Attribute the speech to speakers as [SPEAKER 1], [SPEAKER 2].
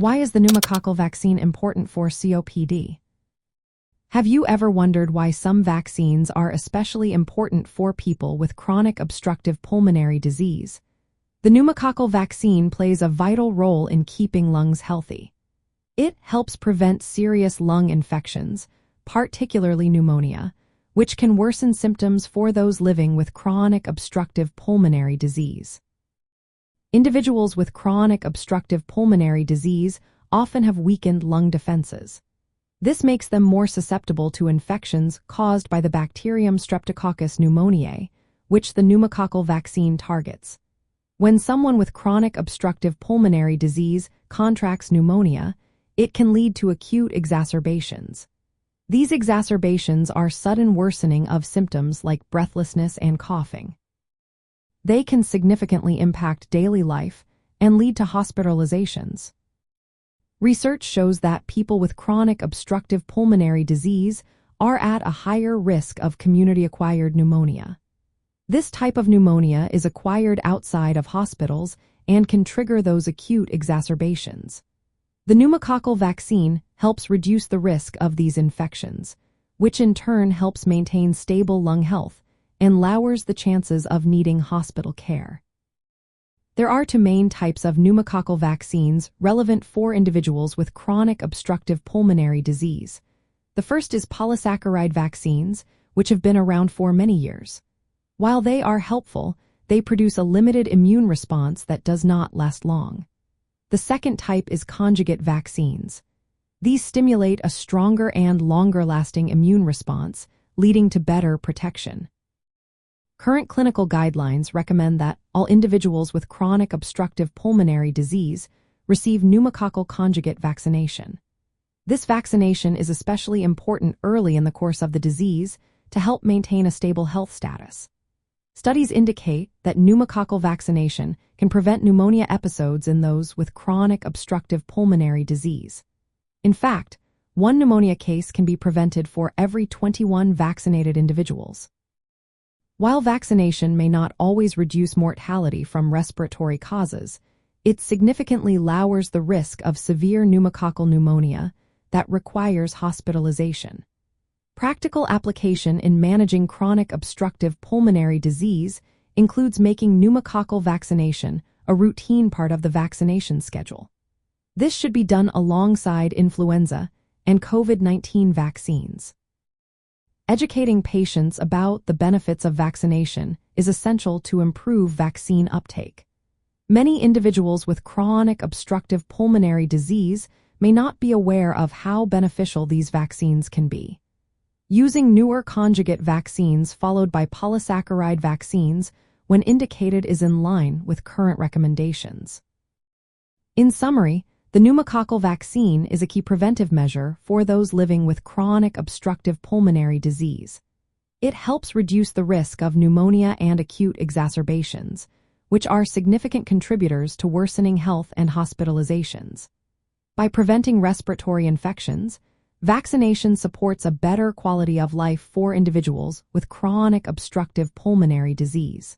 [SPEAKER 1] Why is the pneumococcal vaccine important for COPD? Have you ever wondered why some vaccines are especially important for people with chronic obstructive pulmonary disease? The pneumococcal vaccine plays a vital role in keeping lungs healthy. It helps prevent serious lung infections, particularly pneumonia, which can worsen symptoms for those living with chronic obstructive pulmonary disease. Individuals with chronic obstructive pulmonary disease often have weakened lung defenses. This makes them more susceptible to infections caused by the bacterium Streptococcus pneumoniae, which the pneumococcal vaccine targets. When someone with chronic obstructive pulmonary disease contracts pneumonia, it can lead to acute exacerbations. These exacerbations are sudden worsening of symptoms like breathlessness and coughing. They can significantly impact daily life and lead to hospitalizations. Research shows that people with chronic obstructive pulmonary disease are at a higher risk of community-acquired pneumonia. This type of pneumonia is acquired outside of hospitals and can trigger those acute exacerbations. The pneumococcal vaccine helps reduce the risk of these infections, which in turn helps maintain stable lung health and lowers the chances of needing hospital care. There are two main types of pneumococcal vaccines relevant for individuals with chronic obstructive pulmonary disease. The first is polysaccharide vaccines, which have been around for many years. While they are helpful, they produce a limited immune response that does not last long. The second type is conjugate vaccines. These stimulate a stronger and longer-lasting immune response, leading to better protection. Current clinical guidelines recommend that all individuals with chronic obstructive pulmonary disease receive pneumococcal conjugate vaccination. This vaccination is especially important early in the course of the disease to help maintain a stable health status. Studies indicate that pneumococcal vaccination can prevent pneumonia episodes in those with chronic obstructive pulmonary disease. In fact, one pneumonia case can be prevented for every 21 vaccinated individuals. While vaccination may not always reduce mortality from respiratory causes, it significantly lowers the risk of severe pneumococcal pneumonia that requires hospitalization. Practical application in managing chronic obstructive pulmonary disease includes making pneumococcal vaccination a routine part of the vaccination schedule. This should be done alongside influenza and COVID-19 vaccines. Educating patients about the benefits of vaccination is essential to improve vaccine uptake. Many individuals with chronic obstructive pulmonary disease may not be aware of how beneficial these vaccines can be. Using newer conjugate vaccines followed by polysaccharide vaccines when indicated is in line with current recommendations. In summary, the pneumococcal vaccine is a key preventive measure for those living with chronic obstructive pulmonary disease. It helps reduce the risk of pneumonia and acute exacerbations, which are significant contributors to worsening health and hospitalizations. By preventing respiratory infections, vaccination supports a better quality of life for individuals with chronic obstructive pulmonary disease.